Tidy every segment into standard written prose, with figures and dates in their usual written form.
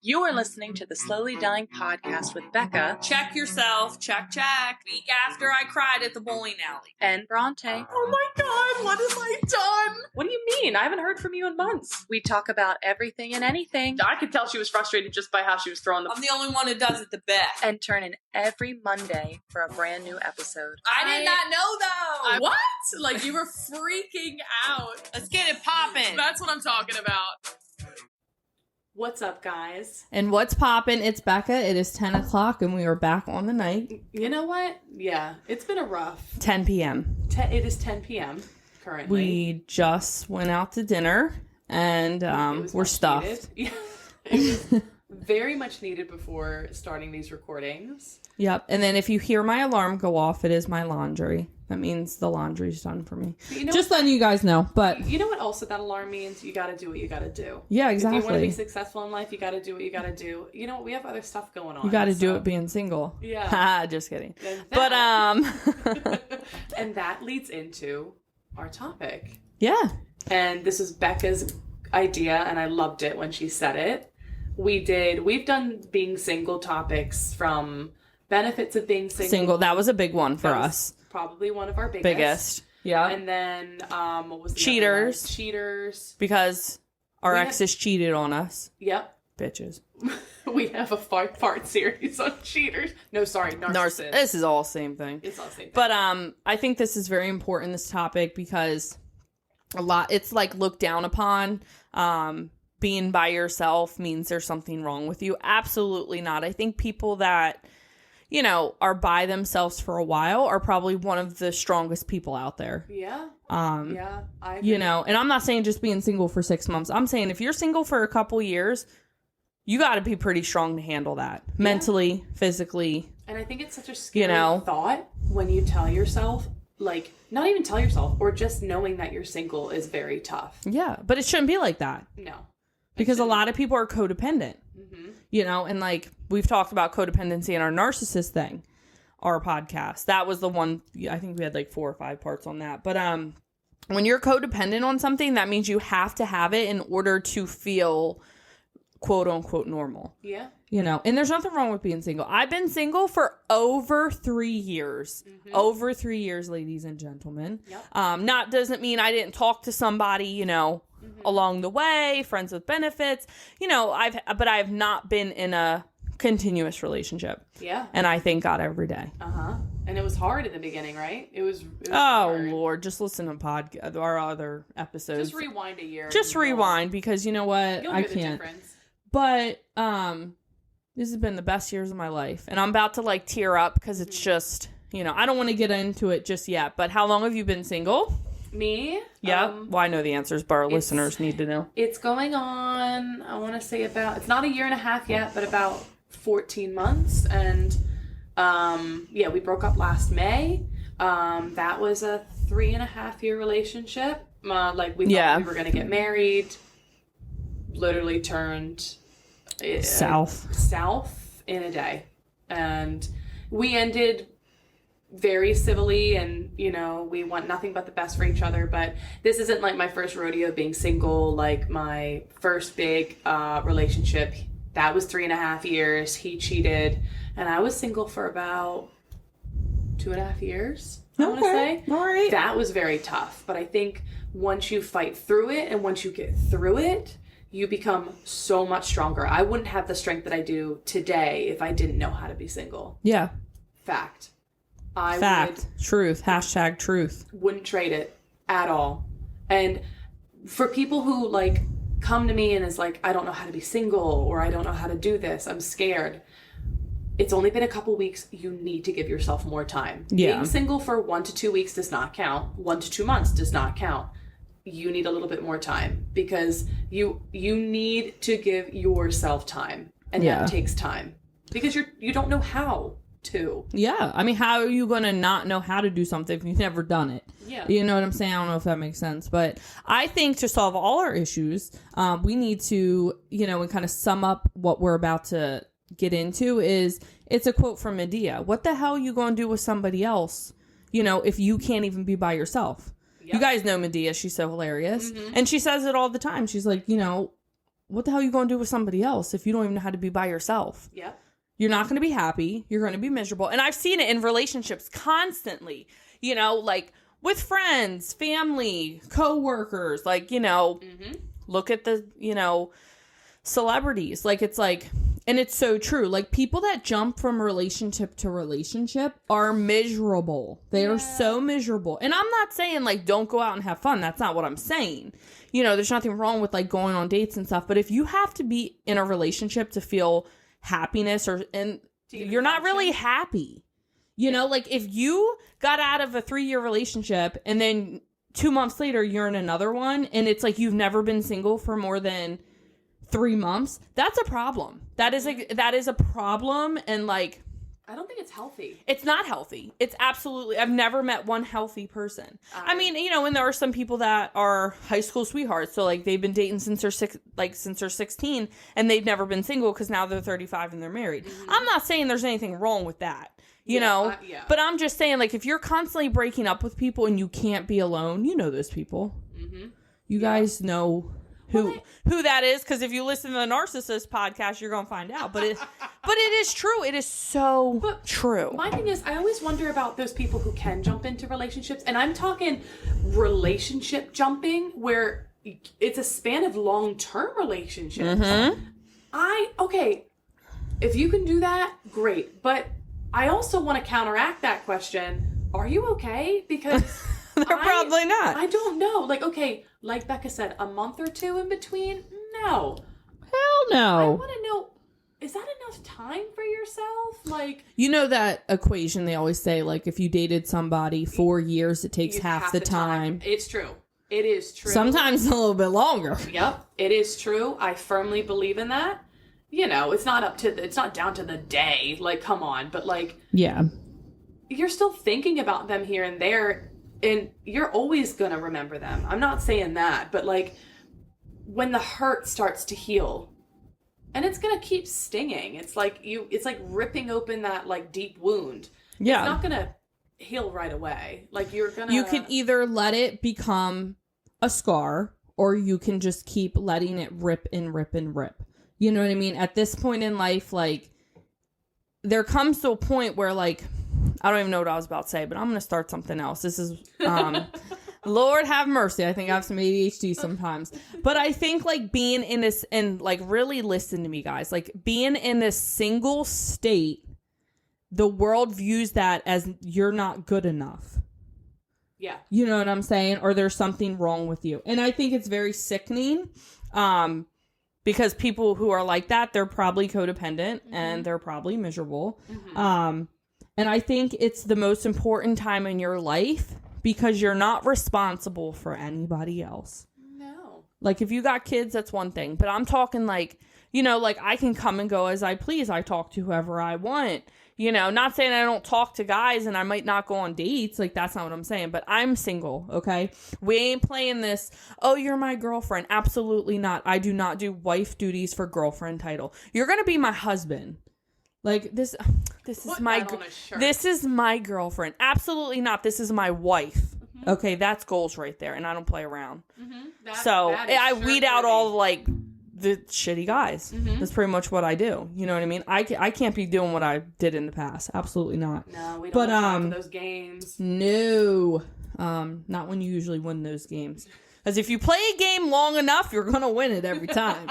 You are listening to the Slowly Dying Podcast with Becca. Check yourself. Check. Week after I cried at the bowling alley. And Bronte. Oh my God, what have I done? What do you mean? I haven't heard from you in months. We talk about everything and anything. I could tell she was frustrated just by how she was throwing the... I'm the only one who does it the best. And turn in every Monday for a brand new episode. I did not know though. What? Like, you were freaking out. Let's get it popping. That's what I'm talking about. What's up, guys? And what's poppin'? It's Becca. It is 10 o'clock and we are back on the night. You know what? Yeah, it's been a rough... 10 p.m. It is 10 p.m. currently. We just went out to dinner and we're stuffed. Yeah, it was very much needed before starting these recordings. Yep. And then if you hear my alarm go off, it is my laundry. That means the laundry's done for me. You know just letting you guys know. But you know what also that alarm means? You got to do what you got to do. Yeah, exactly. If you want to be successful in life, you got to do what you got to do. You know what? We have other stuff going on. You got to do it being single. Yeah. Just kidding. But and that leads into our topic. Yeah. And this is Becca's idea, and I loved it when she said it. We've done being single topics from benefits of being single. That was a big one for us. Probably one of our biggest. Yeah. And then what was the cheaters? Cheaters. Because our exes cheated on us. Yep. Bitches. We have a 5-part series on cheaters. No, sorry, narcissists. This is all the same thing. It's all the same thing. But I think this is very important, this topic, because it's like looked down upon. Being by yourself means there's something wrong with you. Absolutely not. I think people that, you know, are by themselves for a while are probably one of the strongest people out there. Yeah. Yeah. I agree. You know, and I'm not saying just being single for 6 months. I'm saying if you're single for a couple years, you got to be pretty strong to handle that mentally, physically. And I think it's such a scary thought when you tell yourself, like, not even tell yourself, or just knowing that you're single is very tough. Yeah, but it shouldn't be like that. No. Because a lot of people are codependent. Mm-hmm. You know, and like we've talked about codependency in our narcissist thing, our podcast. That was the one, I think we had like 4 or 5 parts on that. But when you're codependent on something, that means you have to have it in order to feel quote unquote normal. Yeah. You know, and there's nothing wrong with being single. I've been single for over 3 years. Mm-hmm. Over 3 years, ladies and gentlemen. Yep. Doesn't mean I didn't talk to somebody, you know, along the way, friends with benefits. You know, I have not been in a continuous relationship. Yeah. And I thank God every day. Uh-huh. And it was hard in the beginning, right? It was hard. Lord, just listen to our other episodes. Just rewind a year. Just rewind, because you know what? You'll I hear the can't. difference. But this has been the best years of my life. And I'm about to like tear up because it's just, you know, I don't want to get into it just yet. But how long have you been single? Me? Yeah. Well, I know the answers, but our listeners need to know. It's going on, I want to say it's not a year and a half yet, but about 14 months. And we broke up last May. That was a 3.5-year relationship. We thought we were going to get married. Literally turned south in a day. And we ended very civilly, and you know, we want nothing but the best for each other. But this isn't like my first rodeo being single. Like my first big relationship, that was 3.5 years. He cheated, and I was single for about 2.5 years. I want to say. All right. That was very tough. But I think once you fight through it, and once you get through it, you become so much stronger. I wouldn't have the strength that I do today if I didn't know how to be single. Yeah. Fact. Truth. Hashtag truth. Wouldn't trade it at all. And for people who like come to me and is like, I don't know how to be single, or I don't know how to do this, I'm scared. It's only been a couple weeks. You need to give yourself more time. Yeah. Being single for 1 to 2 weeks does not count. 1 to 2 months does not count. You need a little bit more time, because you need to give yourself time, and that takes time, because you don't know how to. Yeah, I mean, how are you going to not know how to do something if you've never done it? Yeah. You know what I'm saying? I don't know if that makes sense, but I think to solve all our issues, we need to, you know, and kind of sum up what we're about to get into it's a quote from Medea. What the hell are you going to do with somebody else, you know, if you can't even be by yourself? Yep. You guys know Medea. She's so hilarious. Mm-hmm. And she says it all the time. She's like, you know, what the hell are you going to do with somebody else if you don't even know how to be by yourself? Yep. You're not going to be happy. You're going to be miserable. And I've seen it in relationships constantly, you know, like with friends, family, coworkers, like, you know, look at the, you know, celebrities. Like, it's like, and it's so true. Like, people that jump from relationship to relationship are miserable. They are so miserable. And I'm not saying, like, don't go out and have fun. That's not what I'm saying. You know, there's nothing wrong with, like, going on dates and stuff. But if you have to be in a relationship to feel happiness you're not really happy. You know, like, if you got out of a 3-year relationship and then 2 months later you're in another one and it's like you've never been single for more than 3 months, that's a problem. That is a problem. And, like, I don't think it's healthy. It's not healthy. It's absolutely, I've never met one healthy person. I mean, you know, and there are some people that are high school sweethearts. So, like, they've been dating since they're 16 and they've never been single because now they're 35 and they're married. I'm not saying there's anything wrong with that, you know, but I'm just saying, like, if you're constantly breaking up with people and you can't be alone, you know those people. You guys know who that is, because if you listen to the Narcissist podcast, you're gonna find out. But it is true. It is so true. My thing is, I always wonder about those people who can jump into relationships, and I'm talking relationship jumping where it's a span of long-term relationships. Okay, if you can do that, great. But I also want to counteract that question. Are you okay? Because they're probably not. I don't know. Like, okay, like Becca said, a month or two in between? No. Hell no. I want to know, is that enough time for yourself? Like, you know that equation they always say, like, if you dated somebody 4 years, it takes half the time. It's true. It is true. Sometimes a little bit longer. Yep, it is true. I firmly believe in that. You know, it's not down to the day. Like, come on. But, like, yeah, you're still thinking about them here and there. And you're always going to remember them. I'm not saying that, but, like, when the hurt starts to heal, and it's going to keep stinging. It's like ripping open that, like, deep wound. Yeah. It's not going to heal right away. Like, you can either let it become a scar, or you can just keep letting it rip and rip and rip. You know what I mean? At this point in life, like, there comes to a point where, like, I don't even know what I was about to say, but I'm going to start something else. This is, Lord have mercy. I think I have some ADHD sometimes. But I think, like, being in this, and, like, really listen to me, guys, like, being in this single state, the world views that as you're not good enough. Yeah. You know what I'm saying? Or there's something wrong with you. And I think it's very sickening. Because people who are like that, they're probably codependent and they're probably miserable. And I think it's the most important time in your life because you're not responsible for anybody else. No. Like, if you got kids, that's one thing. But I'm talking, like, you know, like, I can come and go as I please. I talk to whoever I want. You know, not saying I don't talk to guys and I might not go on dates. Like, that's not what I'm saying. But I'm single, okay? We ain't playing this, oh, you're my girlfriend. Absolutely not. I do not do wife duties for girlfriend title. You're going to be my husband. Like, this is my girlfriend. Absolutely not. This is my wife. Okay, that's goals right there. And I don't play around. So I weed out all, like, the shitty guys. That's pretty much what I do. You know what I mean? I can't be doing what I did in the past. Absolutely not. No, we don't have time for those games. No. Not when you usually win those games. Because if you play a game long enough, you're going to win it every time.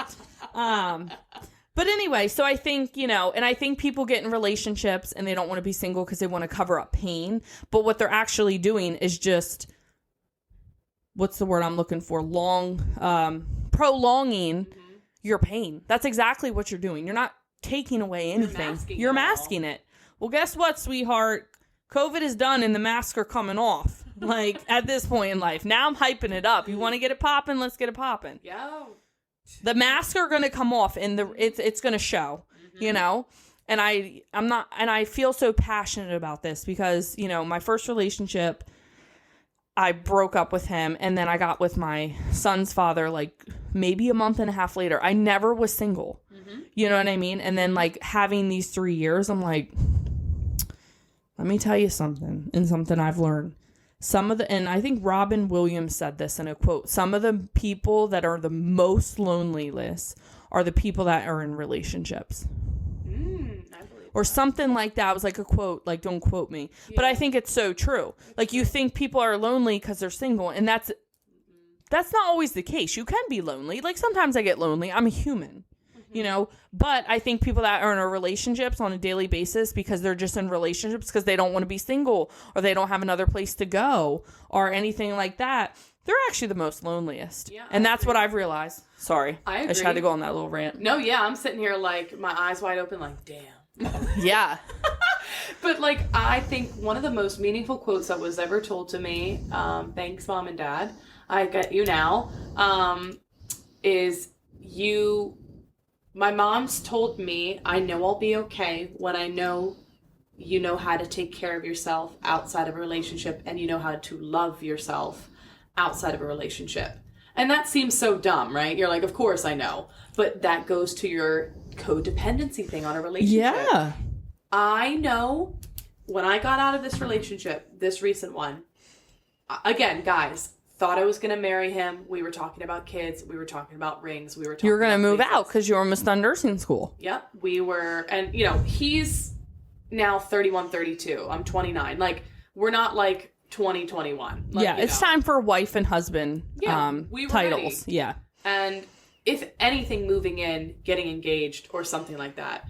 But anyway, so I think, you know, and I think people get in relationships and they don't want to be single because they want to cover up pain. But what they're actually doing is just, what's the word I'm looking for? Prolonging your pain. That's exactly what you're doing. You're not taking away anything. You're masking it. Well, guess what, sweetheart? COVID is done and the masks are coming off. Like, at this point in life. Now I'm hyping it up. You want to get it popping? Let's get it popping. Yo. The masks are going to come off and it's going to show, you know? And I feel so passionate about this because, you know, my first relationship, I broke up with him and then I got with my son's father, like, maybe a month and a half later. I never was single. You know what I mean? And then, like, having these 3 years, I'm like, let me tell you something, and something I've learned. and I think Robin Williams said this in a quote, some of the people that are the most loneliest are the people that are in relationships. I believe Or something like that. It was like a quote, like, don't quote me. Yeah. But I think it's so true. Like, you think people are lonely because they're single, and that's not always the case. You can be lonely. Like, sometimes I get lonely. I'm a human, you know? But I think people that are in relationships on a daily basis because they're just in relationships because they don't want to be single or they don't have another place to go or anything like that, they're actually the most loneliest. Yeah, and that's what I've realized. Sorry. I just had to agree. go on that little rant. No, yeah, I'm sitting here like my eyes wide open like, damn. Yeah. But like, I think one of the most meaningful quotes that was ever told to me, thanks Mom and Dad, I get you now, is my mom's told me, I know I'll be okay when I know you know how to take care of yourself outside of a relationship and you know how to love yourself outside of a relationship. And that seems so dumb, right? You're like, of course I know. But that goes to your codependency thing on a relationship. Yeah. I know when I got out of this relationship, this recent one, again, guys, thought I was going to marry him. We were talking about kids. We were talking about rings. We were talking You were going to about move places. out because you were almost done nursing school. Yep. We were, and you know, he's now 31, 32. I'm 29. Like, we're not like 20, 21. Like, Yeah, it's time for wife and husband we were titles. ready. Yeah. And if anything, moving in, getting engaged or something like that,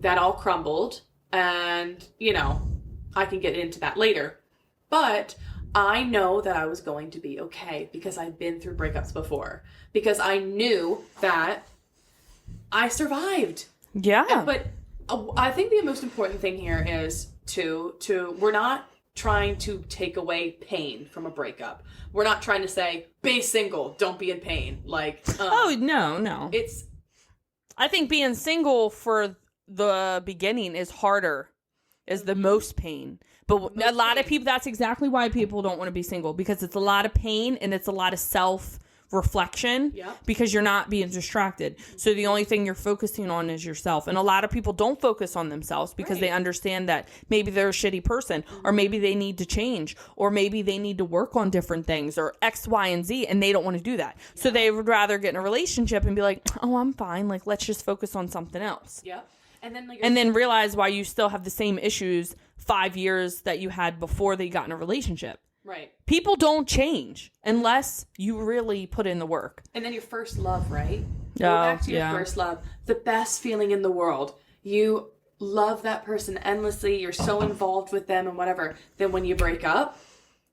that all crumbled. And, you know, I can get into that later. But I know that I was going to be okay because I've been through breakups before. Because I knew that I survived. Yeah. But I think the most important thing here is we're not trying to take away pain from a breakup. We're not trying to say, be single, don't be in pain. Like, oh, no. I think being single for the beginning is harder, is the most pain. But a lot of people, that's exactly why people don't want to be single, because it's a lot of pain and it's a lot of self-reflection. Yep. Because you're not being distracted. So the only thing you're focusing on is yourself. And a lot of people don't focus on themselves because they understand that maybe they're a shitty person, or maybe they need to change, or maybe they need to work on different things, or X, Y, and Z, and they don't want to do that. So they would rather get in a relationship and be like, oh, I'm fine. Like, let's just focus on something else. Yep. And then realize why you still have the same issues 5 years that you had before they got in a relationship. Right. People don't change unless you really put in the work. And then your first love, right? Go Oh, back to your first love. The best feeling in the world. You love that person endlessly. You're so involved with them and whatever. Then when you break up,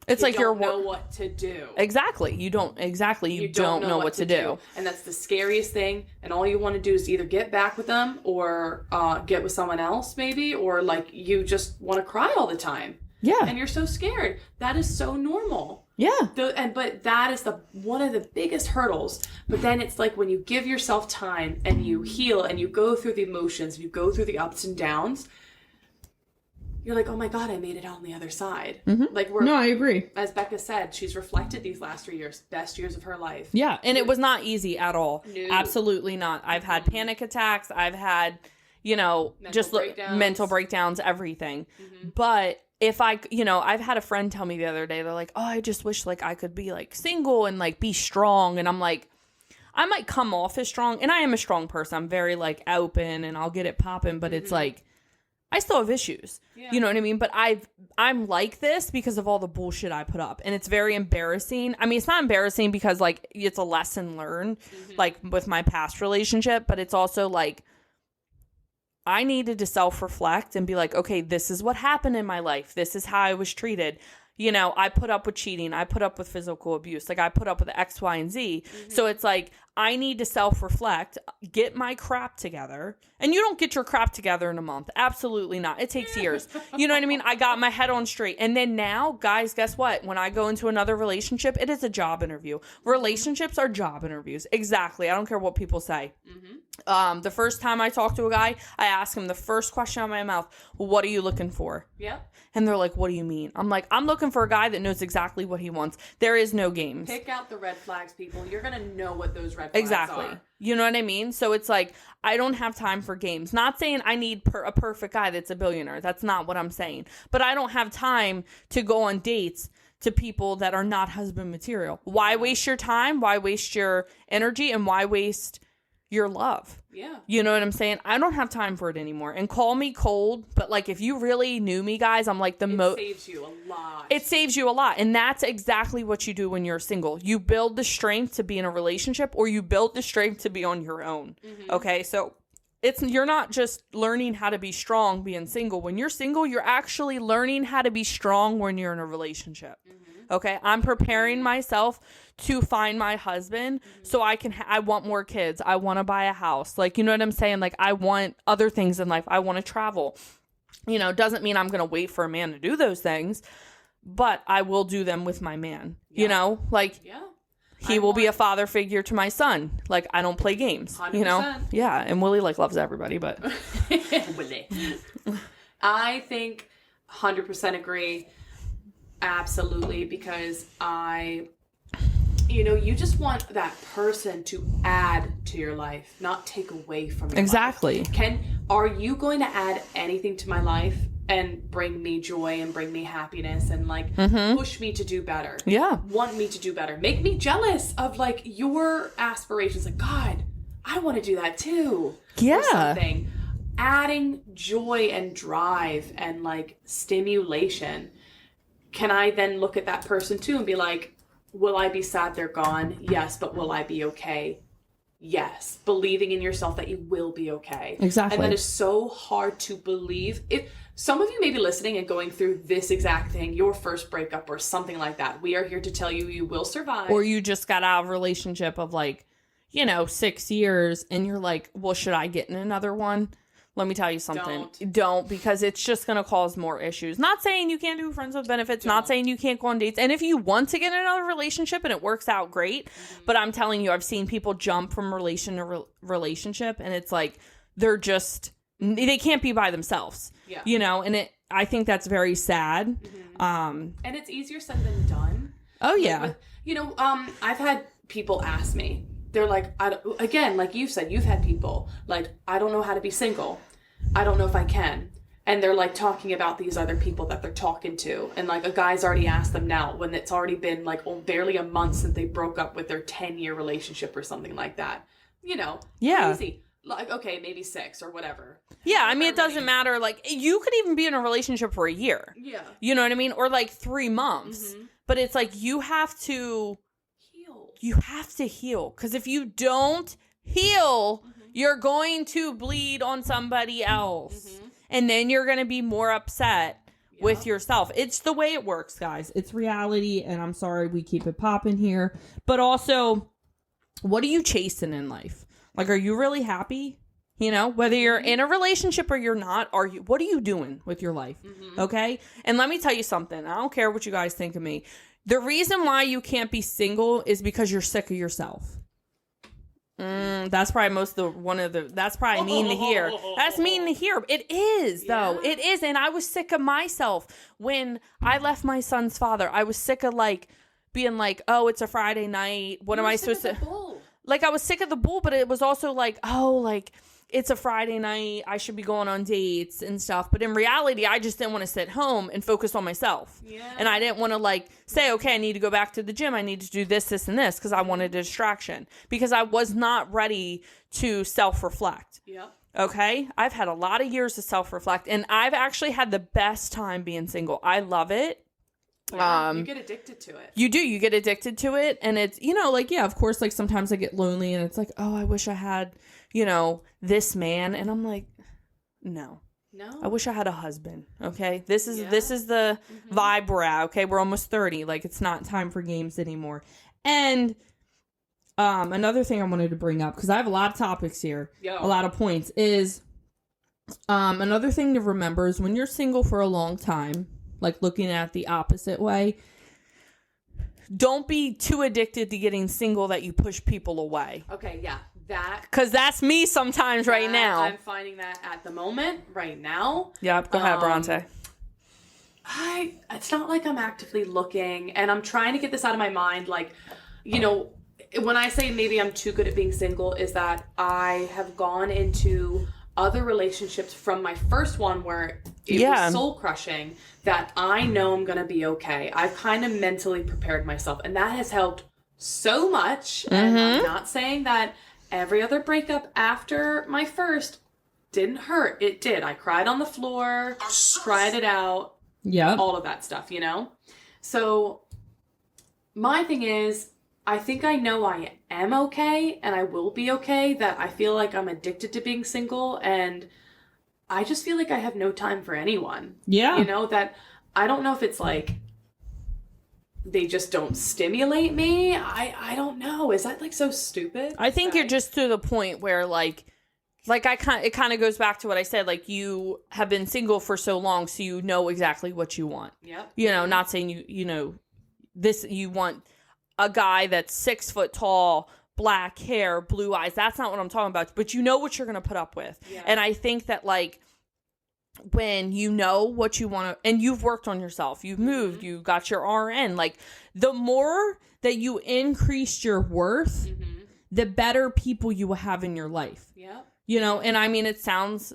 It's like you you're don't know what to do. Exactly. You don't know what to do. And that's the scariest thing. And all you want to do is either get back with them or get with someone else maybe, or like you just want to cry all the time. Yeah. And you're so scared. That is so normal. Yeah. But that is one of the biggest hurdles. But then it's like when you give yourself time and you heal and you go through the emotions, you go through the ups and downs, you're like, oh my God, I made it out on the other side. Mm-hmm. Like No, I agree. As Becca said, she's reflected these last 3 years, best years of her life. Yeah. And it was not easy at all. No. Absolutely not. I've had panic attacks. I've had, mental breakdowns, everything. Mm-hmm. But if I've had a friend tell me the other day, they're like, oh, I just wish like I could be like single and like be strong. And I'm like, I might come off as strong, and I am a strong person. I'm very like open and I'll get it popping, but it's like, I still have issues. Yeah. You know what I mean? But I'm like this because of all the bullshit I put up. And it's very embarrassing. I mean, it's not embarrassing because like it's a lesson learned, like with my past relationship, but it's also like I needed to self-reflect and be like, okay, this is what happened in my life. This is how I was treated. I put up with cheating. I put up with physical abuse. Like I put up with X, Y, and Z. So it's like, I need to self-reflect, get my crap together. And you don't get your crap together in a month. Absolutely not. It takes years. You know what I mean? I got my head on straight. And then now, guys, guess what? When I go into another relationship, it is a job interview. Relationships are job interviews. Exactly. I don't care what people say. The first time I talk to a guy, I ask him the first question out of my mouth, what are you looking for? Yeah. And they're like, what do you mean? I'm like, I'm looking for a guy that knows exactly what he wants. There is no games. Pick out the red flags, people. You're going to know what those red flags are. You know what I mean? So it's like, I don't have time for games. Not saying I need a perfect guy that's a billionaire. That's not what I'm saying. But I don't have time to go on dates to people that are not husband material. Why waste your time? Why waste your energy? And why waste your love? Yeah. You know what I'm saying? I don't have time for it anymore. And call me cold, but like if you really knew me, guys, I'm like the most. It saves you a lot. It saves you a lot. And that's exactly what you do when you're single. You build the strength to be in a relationship, or you build the strength to be on your own. Okay? So you're not just learning how to be strong being single. When you're single, you're actually learning how to be strong when you're in a relationship. Okay? I'm preparing myself to find my husband so I want more kids. I want to buy a house. Like, you know what I'm saying? Like, I want other things in life. I want to travel. You know, doesn't mean I'm going to wait for a man to do those things, but I will do them with my man. You know, like he will be a father figure to my son. Like, I don't play games, 100%. you know? Yeah. And Willie like loves everybody, but Willie. I think 100% agree. Absolutely. Because you just want that person to add to your life, not take away from your exactly. life. Are you going to add anything to my life and bring me joy and bring me happiness and like push me to do better? Yeah. Want me to do better. Make me jealous of like your aspirations. Like, God, I want to do that too. Yeah. Or something. Adding joy and drive and like stimulation. Can I then look at that person too and be like, will I be sad they're gone? Yes. But will I be okay? Yes. Believing in yourself that you will be okay. Exactly. And that is so hard to believe. If some of you may be listening and going through this exact thing, your first breakup or something like that, we are here to tell you you will survive. Or you just got out of a relationship of like, 6 years and you're like, well, should I get in another one? Let me tell you something. Don't, because it's just going to cause more issues. Not saying you can't do friends with benefits. Not saying you can't go on dates. And if you want to get in another relationship and it works out, great. But I'm telling you, I've seen people jump from relation to relationship and it's like they can't be by themselves. Yeah. And I think that's very sad. And it's easier said than done. Oh, yeah. I've had people ask me. They're like, again, like you said, you've had people like, I don't know how to be single. I don't know if I can. And they're like talking about these other people that they're talking to. And like a guy's already asked them now when it's already been like barely a month since they broke up with their 10-year relationship or something like that. Yeah. Crazy. Like, okay, maybe 6 or whatever. Yeah, I mean, it doesn't matter. Like, you could even be in a relationship for a year. Yeah. You know what I mean? Or like 3 months. But it's like you have to heal. Because if you don't heal, you're going to bleed on somebody else. And then you're going to be more upset with yourself. It's the way it works, guys. It's reality. And I'm sorry we keep it popping here. But also, what are you chasing in life? Like, are you really happy? Whether you're in a relationship or you're not, what are you doing with your life? Okay? And let me tell you something. I don't care what you guys think of me. The reason why you can't be single is because you're sick of yourself. That's probably that's probably mean to hear. That's mean to hear. It is, though. It is. And I was sick of myself when I left my son's father. I was sick of like being like, oh, it's a Friday night. What am I supposed to? Like, I was sick of the bull, but it was also like, oh, like, it's a Friday night. I should be going on dates and stuff. But in reality, I just didn't want to sit home and focus on myself. Yeah. And I didn't want to like say, okay, I need to go back to the gym. I need to do this, this, and this because I wanted a distraction because I was not ready to self-reflect. Yeah. Okay. I've had a lot of years to self-reflect and I've actually had the best time being single. I love it. Yeah, you get addicted to it. You do. You get addicted to it. And it's, like, yeah, of course, like sometimes I get lonely and it's like, oh, I wish I had, this man. And I'm like, no, I wish I had a husband. Okay. This is the vibe we're at. Okay. We're almost 30. Like, it's not time for games anymore. And, another thing I wanted to bring up, because I have a lot of topics here, a lot of points, is, another thing to remember is when you're single for a long time, like looking at the opposite way, don't be too addicted to getting single that you push people away. Okay, yeah. Because that's me sometimes right now. I'm finding that at the moment, right now. Yep, go ahead, Bronte. It's not like I'm actively looking, and I'm trying to get this out of my mind. Like, when I say maybe I'm too good at being single, is that I have gone into other relationships from my first one where It was soul crushing that I know I'm going to be okay. I've kind of mentally prepared myself, and that has helped so much. And I'm not saying that every other breakup after my first didn't hurt. It did. I cried on the floor, cried it out. Yeah. All of that stuff, So my thing is, I think I know I am okay and I will be okay, that I feel like I'm addicted to being single and I just feel like I have no time for anyone. Yeah. That I don't know if it's like they just don't stimulate me. I don't know. Is that like so stupid? I think you're just to the point where it kind of goes back to what I said, like you have been single for so long so you know exactly what you want. Yep. Not saying you want a guy that's 6 foot tall, black hair, blue eyes. That's not what I'm talking about. But you know what you're going to put up with. Yeah. And I think that when you know what you want to, and you've worked on yourself, you've moved, you got your RN, the more that you increase your worth, the better people you will have in your life. Yeah. And I mean, it sounds,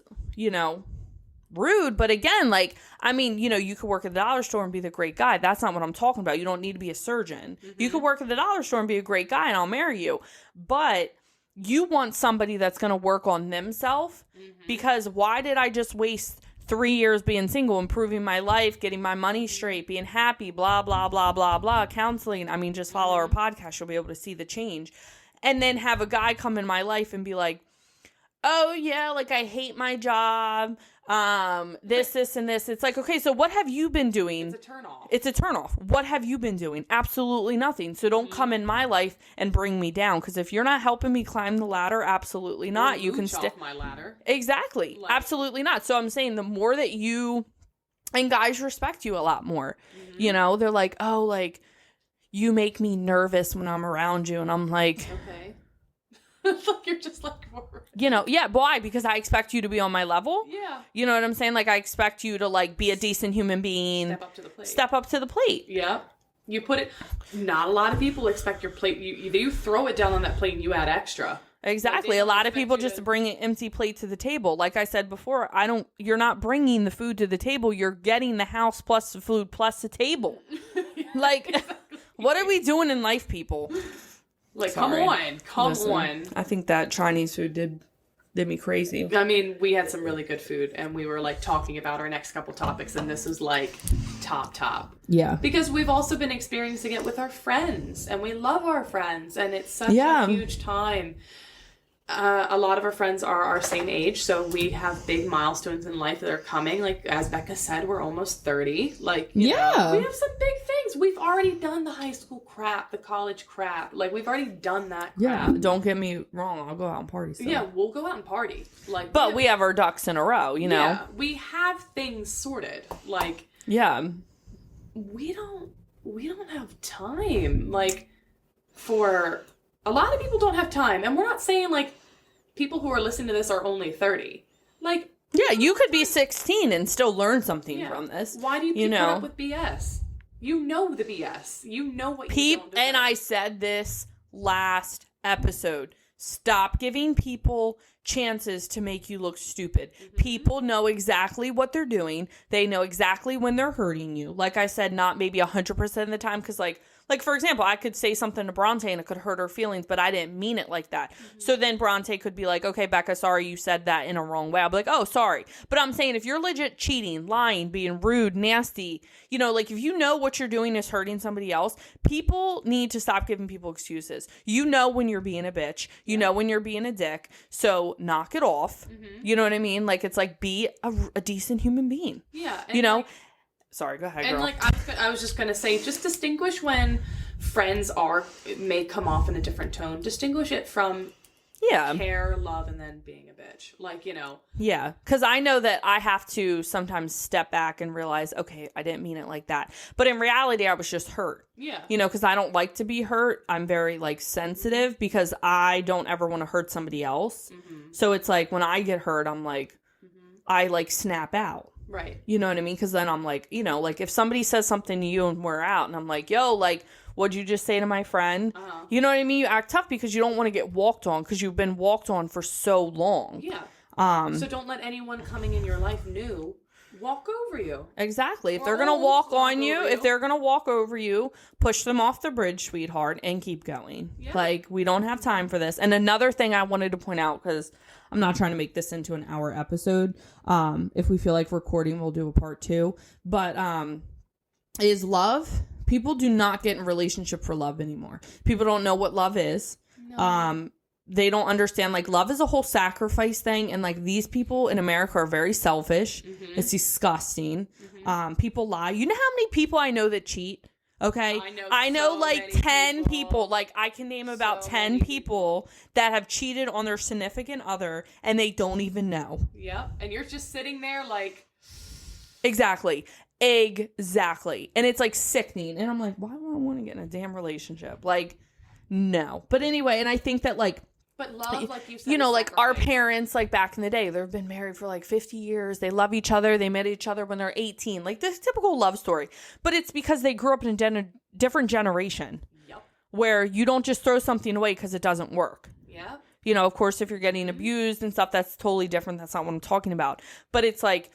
rude, but again, you could work at the dollar store and be the great guy. That's not what I'm talking about. You don't need to be a surgeon. You could work at the dollar store and be a great guy and I'll marry you. But you want somebody that's going to work on themselves, because why did I just waste 3 years being single, improving my life, getting my money straight, being happy, blah, blah, blah, blah, blah, counseling. I mean, just follow our podcast. You'll be able to see the change. And then have a guy come in my life and be like, oh yeah, I hate my job. This, and this. It's like, okay, so what have you been doing? It's a turnoff. What have you been doing? Absolutely nothing. So don't come in my life and bring me down. Because if you're not helping me climb the ladder, absolutely not. You can off my ladder. Exactly. Absolutely not. So I'm saying the more that and guys respect you a lot more. They're like, oh, you make me nervous when I'm around you. And I'm like, okay. You're just yeah, why? Because I expect you to be on my level. Yeah. You know what I'm saying? I expect you to be a decent human being. Step up to the plate. Yeah. You put it, not a lot of people expect your plate. You throw it down on that plate and you add extra. Exactly. A lot of people just bring an empty plate to the table. Like I said before, you're not bringing the food to the table. You're getting the house plus the food plus the table. Exactly. What are we doing in life, people? Come on. I think that Chinese food did me crazy. I mean, we had some really good food, and we were talking about our next couple topics, and this was top. Yeah. Because we've also been experiencing it with our friends, and we love our friends, and it's such a huge time. A lot of our friends are our same age, so we have big milestones in life that are coming. As Becca said, we're almost 30. We have some big things. We've already done the high school crap, the college crap. We've already done that crap. Yeah, don't get me wrong. I'll go out and party. So. Yeah, we'll go out and party. But we have our ducks in a row, Yeah, we have things sorted. Yeah. We don't have time. For... A lot of people don't have time, and we're not saying people who are listening to this are only 30. Yeah, you could be 16 and still learn something from this. Why do you put up with BS? You know the BS. You know what you don't deserve. And I said this last episode. Stop giving people chances to make you look stupid. People know exactly what they're doing. They know exactly when they're hurting you. Like I said, not maybe 100% of the time, because for example, I could say something to Bronte and it could hurt her feelings, but I didn't mean it like that. So then Bronte could be like, okay, Becca, sorry you said that in a wrong way. I'll be like, oh, sorry. But I'm saying if you're legit cheating, lying, being rude, nasty, if you know what you're doing is hurting somebody else, people need to stop giving people excuses. You know when you're being a bitch. You know when you're being a dick. So knock it off. You know what I mean? Be a decent human being. Yeah. Sorry, go ahead, girl. And I was just going to say, just distinguish when friends may come off in a different tone. Distinguish it from care, love, and then being a bitch. Yeah, because I know that I have to sometimes step back and realize, okay, I didn't mean it like that. But in reality, I was just hurt. Yeah. Because I don't like to be hurt. I'm very, sensitive because I don't ever want to hurt somebody else. So it's when I get hurt, I'm I, snap out. Right. You know what I mean? Because then I'm if somebody says something to you and we're out and I'm like, yo, what'd you just say to my friend? You know what I mean? You act tough because you don't want to get walked on because you've been walked on for so long. Yeah. So don't let anyone coming in your life new walk over you. Exactly. If Or they're going to won't walk walk on you, over if you. they're going to walk over you, push them off the bridge, sweetheart, and keep going. Yeah. Like, we don't have time for this. And another thing I wanted to point out, because I'm not trying to make this into an hour episode. If we feel like recording, we'll do a part 2. But is love. People do not get in a relationship for love anymore. People don't know what love is. No. They don't understand, like, love is a whole sacrifice thing, and, like, these people in America are very selfish. Mm-hmm. It's disgusting. People lie. You know how many people I know that cheat? Okay? I know so like many 10 people. people. Like, I can name about So 10 many people that have cheated on their significant other, and they don't even know. Yep. And you're just sitting there like... Exactly. And it's, like, sickening. And I'm like, why would I want to get in a damn relationship? Like, no. But anyway, and I think that, like, But love, like you said, you know, is like our sacrifice. parents, like back in the day, they've been married for like 50 years. They love each other. They met each other when they're 18. Like this typical love story. But it's because they grew up in a different generation Yep. where you don't just throw something away because it doesn't work. Yep. You know, of course, if you're getting abused and stuff, that's totally different. That's not what I'm talking about. But it's like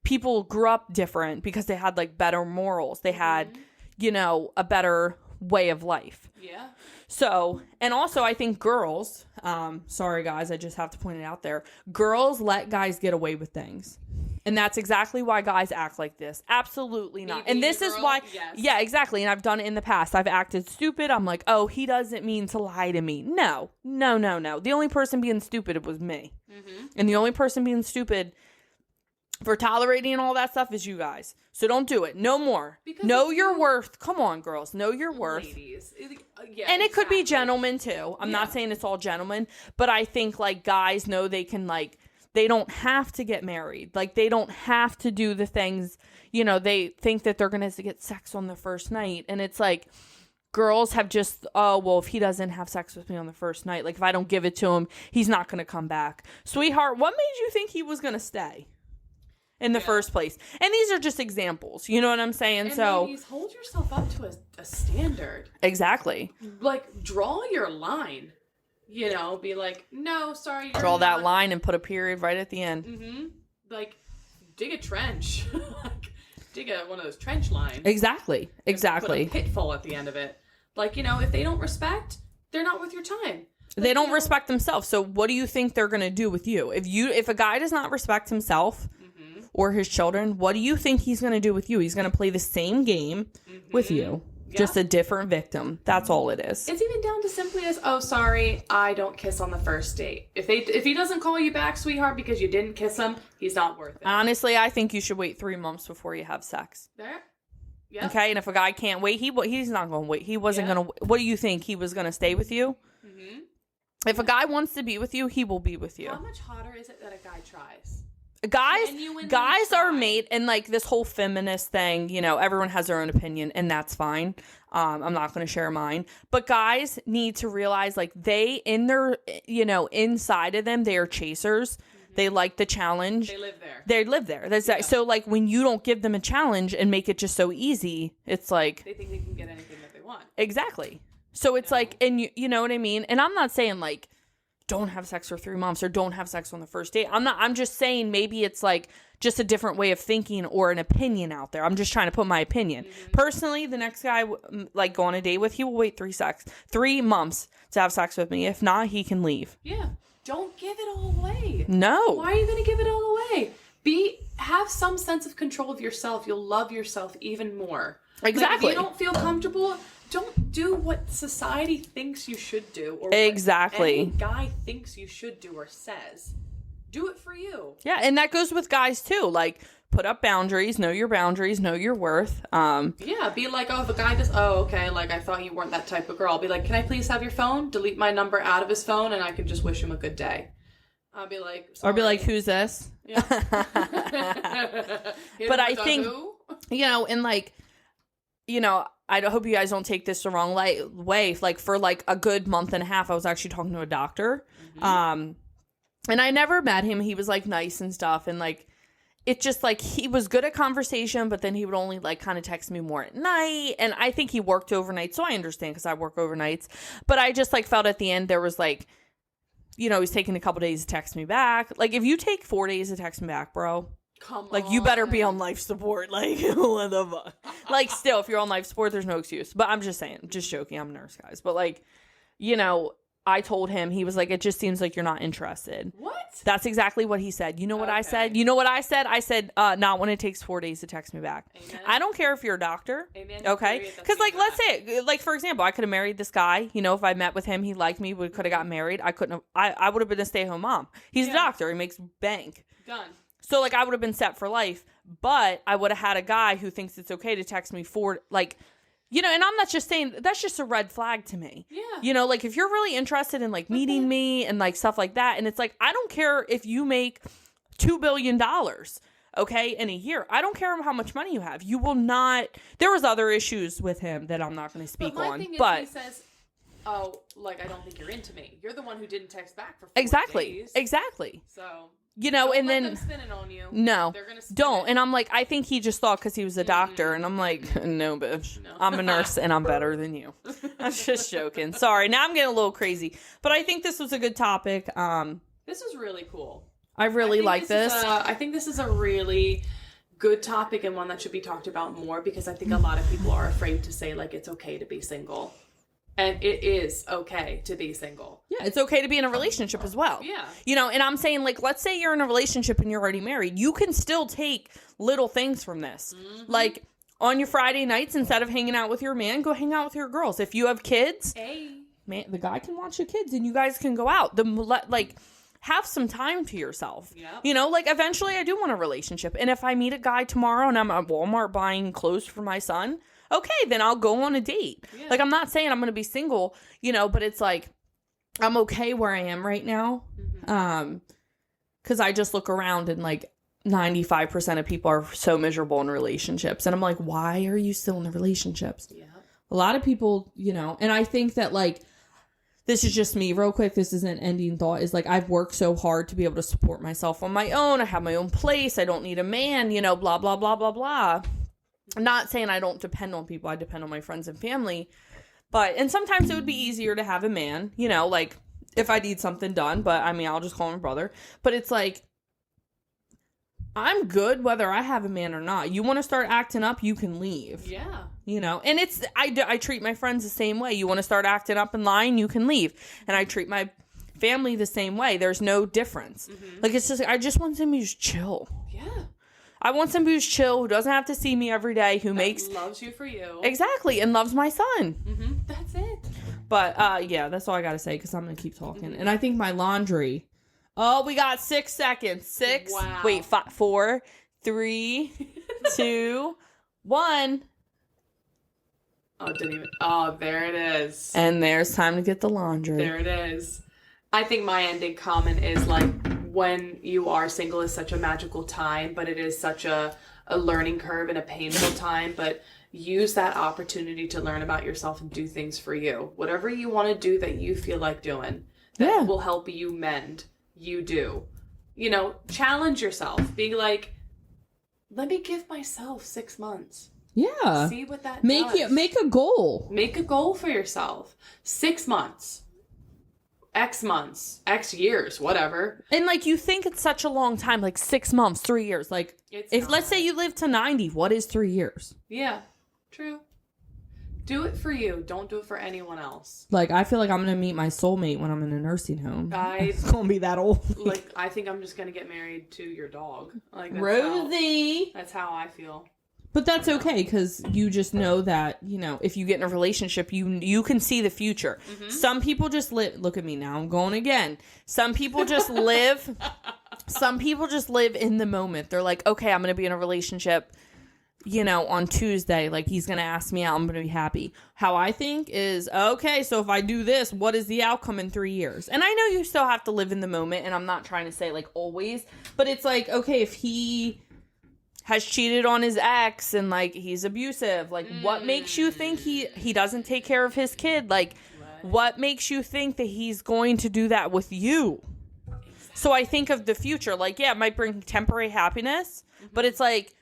people grew up different because they had like better morals. They had, you know, a better way of life. Yeah. So, and also I think girls, sorry guys, I just have to point it out there. Girls let guys get away with things. And that's exactly why guys act like this. Absolutely not. Me And being a this is girl? why, Yes. yeah, exactly. And I've done it in the past. I've acted stupid. I'm like, oh, he doesn't mean to lie to me. No. The only person being stupid was me. Mm-hmm. And the only person being stupid for tolerating and all that stuff is you guys. So don't do it. No more. Because know if your you- worth. Come on, girls. Know your worth. Ladies. Yeah, And it could be exactly. gentlemen too. I'm not Yeah. saying it's all gentlemen, but I think like guys know they can like, they don't have to get married. Like they don't have to do the things, you know, they think that they're going to get sex on the first night. And it's like girls have just, oh, well, if he doesn't have sex with me on the first night, like if I don't give it to him, he's not going to come back. Sweetheart, what made you think he was going to stay in the first place? And these are just examples. You know what I'm saying? And So ladies, hold yourself up to a standard. exactly. Like, draw your line. You know, be like, no, sorry. You're Draw that not. line and put a period right at the end. Mm-hmm. Like, dig a trench. Like, dig one of those trench lines. Exactly. Put a pitfall at the end of it. Like, you know, if they don't respect, they're not worth your time. They Like, don't you know, respect themselves. So what do you think they're going to do with you? If a guy does not respect himself or his children, what do you think he's going to do with you? He's going to play the same game with you. Yeah. Just a different victim. That's all it is. It's even down to simply as, oh, sorry, I don't kiss on the first date. If he doesn't call you back, sweetheart, because you didn't kiss him, he's not worth it. Honestly, I think you should wait 3 months before you have sex. There. Yeah. Okay? And if a guy can't wait, he's not going to wait. He wasn't Yeah. going to. What do you think? He was going to stay with you? Mm-hmm. If a guy wants to be with you, he will be with you. How much hotter is it that a guy tries? Genuinely Guys are try. made, and like this whole feminist thing, you know, everyone has their own opinion, and that's fine. I'm not going to share mine, but guys need to realize like they in their, you know, inside of them, they are chasers. They like the challenge. They live there. They live there. That's Yeah. so like when you don't give them a challenge and make it just so easy, it's like They think they can get anything that they want. exactly. So it's like, and you know what I mean? And I'm not saying like, don't have sex for 3 months or don't have sex on the first date. I'm just saying maybe it's like just a different way of thinking or an opinion out there. I'm just trying to put my opinion. Personally, the next guy like go on a date with, he will wait 3 months to have sex with me. If not, he can leave. Yeah. Don't give it all away. No. Why are you going to give it all away? Have some sense of control of yourself. You'll love yourself even more. Exactly. Like, if you don't feel comfortable, don't do what society thinks you should do, or Exactly. what any guy thinks you should do or says. Do it for you. Yeah, and that goes with guys too. Like put up boundaries, know your worth. Yeah, be like, oh, if a guy does, oh, okay, like I thought you weren't that type of girl. I'll be like, can I please have your phone? Delete my number out of his phone, and I can just wish him a good day. I'll be like, or be like, sorry. who's this? Yeah. But I think, you know, and like, you know, I hope you guys don't take this the wrong way. Like for like a good month and a half, I was actually talking to a doctor. And I never met him. He was like nice and stuff. And like, it's just like he was good at conversation, but then he would only like kind of text me more at night. And I think he worked overnight. So I understand because I work overnights. But I just like felt at the end there was like, you know, he's taking a couple days to text me back. Like if you take 4 days to text me back, bro, Come Like, you better be on. on life support. Like, what the fuck? Like, still, if you're on life support, there's no excuse. But I'm just saying, just joking. I'm a nurse, guys. But, like, you know, I told him, he was like, it just seems like you're not interested. What? That's exactly what he said. You know what I said? Okay. You know what I said? I said, not when it takes 4 days to text me back. Amen. I don't care if you're a doctor. Amen. Okay? Period. That's Because, like, what let's say, like, for example, I could have married this guy. You know, if I met with him, he liked me, we could have got married. I couldn't have, I would have been a stay-at-home mom. He's a doctor. He makes bank. Done. So, like, I would have been set for life, but I would have had a guy who thinks it's okay to text me for, like, you know, and I'm not just saying, that's just a red flag to me. Yeah. You know, like, if you're really interested in, like, meeting me and, like, stuff like that, and it's like, I don't care if you make $2 billion, okay, in a year. I don't care how much money you have. You will not, there was other issues with him that I'm not going to speak But my on. thing is, But he says, oh, like, I don't think you're into me. You're the one who didn't text back for 4 exactly, days. exactly. So, You know, don't and let then them spin it on you. no, They're gonna spin don't. it. And I'm like, I think he just thought because he was a doctor, and I'm like, no, bitch, No. I'm a nurse and I'm better than you. I'm just joking. Sorry, now I'm getting a little crazy, but I think this was a good topic. This is really cool. I really like this. I think this is a really good topic and one that should be talked about more, because I think a lot of people are afraid to say, like, it's okay to be single. And it is okay to be single. Yeah, it's okay to be in a relationship as well. Yeah. You know, and I'm saying, like, let's say you're in a relationship and you're already married. You can still take little things from this. Mm-hmm. Like, on your Friday nights, instead of hanging out with your man, go hang out with your girls. If you have kids, Hey. man, the guy can watch the kids and you guys can go out. Like, have some time to yourself. Yep. You know, like, eventually I do want a relationship. And if I meet a guy tomorrow and I'm at Walmart buying clothes for my son, okay, then I'll go on a date. Yeah. Like, I'm not saying I'm going to be single, you know, but it's like, I'm okay where I am right now. Mm-hmm. Because I just look around and, like, 95% of people are so miserable in relationships. And I'm like, why are you still in the relationships? Yeah. A lot of people, you know, and I think that, like, this is just me real quick. This is an ending thought, is like, I've worked so hard to be able to support myself on my own. I have my own place. I don't need a man, you know, blah, blah, blah, blah, blah. I'm not saying I don't depend on people. I depend on my friends and family. And sometimes it would be easier to have a man, you know, like, if I need something done. But, I mean, I'll just call him brother. But it's like, I'm good whether I have a man or not. You want to start acting up, you can leave. Yeah. You know, and I treat my friends the same way. You want to start acting up and lying, you can leave. And I treat my family the same way. There's no difference. Mm-hmm. Like, it's just, I just want somebody who's chill. Yeah. I want somebody who's chill, who doesn't have to see me every day, who makes... loves you for you. Exactly, and loves my son. Mm-hmm. That's it. But, yeah, that's all I gotta say, because I'm gonna keep talking. And I think my laundry... Oh, we got 6 seconds. 6. Wow. Wait, 4, 3, 2, 1. Oh, it didn't even. Oh, there it is. And there's time to get the laundry. There it is. I think my ending comment is, like, when you are single is such a magical time, but it is such a learning curve and a painful time. But use that opportunity to learn about yourself and do things for you. Whatever you want to do that you feel like doing, that will help you mend. You do. You know, challenge yourself. Be like, let me give myself 6 months. Yeah. See what that Make does. make a goal. Make a goal for yourself. 6 months. X years, whatever. And, like, you think it's such a long time, like 6 months, 3 years. Like, It's if not. let's say you live to 90, what is 3 years? Yeah, true. Do it for you. Don't do it for anyone else. Like, I feel like I'm gonna meet my soulmate when I'm in a nursing home. It's gonna be that old. Like, I think I'm just gonna get married to your dog. Like, Rosie. That's how I feel. But that's okay, because you just know that, you know, if you get in a relationship, you can see the future. Mm-hmm. Some people just live. Look at me now. I'm going again. Some people just live. Some people just live in the moment. They're like, okay, I'm gonna be in a relationship, you know, on Tuesday. Like, he's gonna ask me out. I'm gonna be happy. How I think is, okay, so if I do this, what is the outcome in 3 years? And I know you still have to live in the moment, and I'm not trying to say, like, always, but it's like, okay, if he has cheated on his ex and, like, he's abusive, like, what makes you think he doesn't take care of his kid? Like, what makes you think that he's going to do that with you? Exactly. So I think of the future, like, yeah, it might bring temporary happiness, but it's like,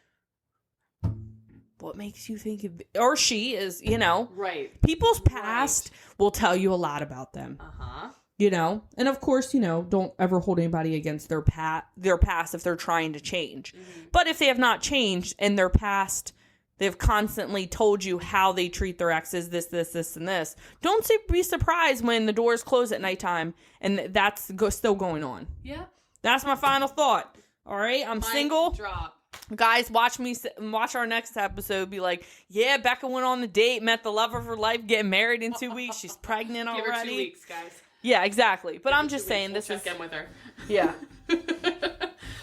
what makes you think or she is, you know, Right. people's past will tell you a lot about them. Uh-huh. You know, and of course, you know, don't ever hold anybody against their past if they're trying to change. But if they have not changed in their past, they've constantly told you how they treat their exes, this, and this. Don't be surprised when the doors close at nighttime and that's still going on. Yeah. That's my final thought. All right, I'm single. Drop. Guys, watch our next episode. Be like, yeah, Becca went on the date, met the love of her life, getting married in 2 weeks. She's pregnant already. Give her 2 weeks, guys. Yeah, exactly. But I'm just saying We'll check in with her. Yeah.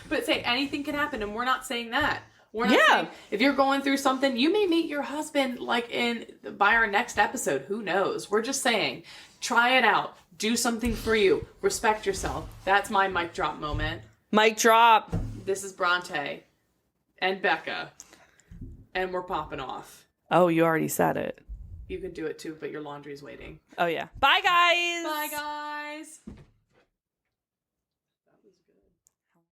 But say anything can happen, and we're not saying that. We're not saying if you're going through something, you may meet your husband by our next episode. Who knows? We're just saying, try it out. Do something for you. Respect yourself. That's my mic drop moment. Mic drop. This is Bronte and Becca, and we're popping off. Oh, you already said it. You can do it too, but your laundry's waiting. Oh, yeah. Bye, guys. Bye, guys.